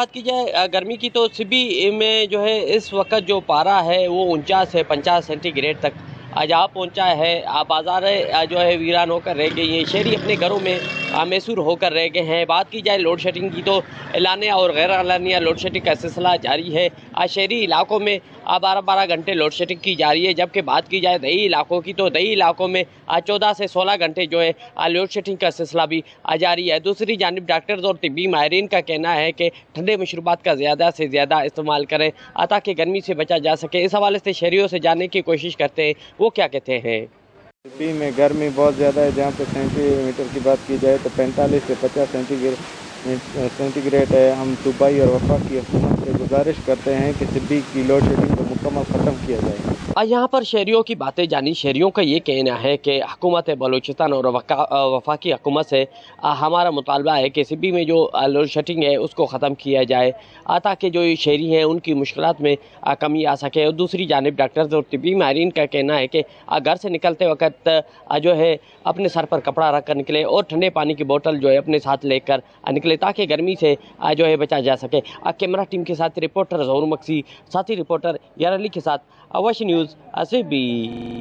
बात की जाए गर्मी की तो सिबी में जो है इस वक्त जो पारा है वो 49 से 50 सेंटीग्रेड तक जा पहुंचा है। बाजार जो है वीरान होकर रह गई हैं, शहरी अपने घरों में मैसूर होकर रह गए हैं। बात की जाए लोड शेडिंग की तो एलानिया और गैर एलानिया लोड शेडिंग का सिलसिला जारी है। शहरी इलाकों में 12-12 घंटे लोड शेडिंग की जा रही है, जबकि बात की जाए दही इलाकों की तो दही इलाकों में 14 से 16 घंटे जो है लोड शेडिंग का सिलसिला भी जारी है। दूसरी जानिब डॉक्टर्स और तिब्बी माहिरीन का कहना है कि ठंडे मशरूबात का ज़्यादा से ज़्यादा इस्तेमाल करें ताकि गर्मी से बचा जा सके। इस हवाले से शहरियों से जानने की कोशिश करते हैं वो क्या कहते हैं। यूपी में गर्मी बहुत ज़्यादा है। जहाँ पे सेंटीमीटर की बात की जाए तो 45 से 50 सेंटीग्रेड है। हम सूबाई और वफाक की हुकूमत से गुजारिश करते हैं कि सिब्बी की लोड शेडिंग को मुकम्मल ख़त्म किया जाए। यहाँ पर शहरियों की बातें जानी। शहरियों का ये कहना है कि हुकूमत बलूचिस्तान और वफाकी हुकूमत से हमारा मुतालबा है कि सिब्बी में जो लोड शेडिंग है उसको ख़त्म किया जाए ताकि जो शहरी हैं उनकी मुश्किलात में कमी आ सके। और दूसरी जानिब डॉक्टर्स और तिब्बी माहिरीन का कहना है कि घर से निकलते वक्त जो है अपने सर पर कपड़ा रख कर निकले और ठंडे पानी की बोतल जो है अपने साथ लेकर निकले ताकि गर्मी से जो है बचा जा सके। कैमरा टीम के साथ रिपोर्टर ज़हूर मक्सी, साथी रिपोर्टर यार अली के साथ अवश्य न्यूज़ सिब्बी।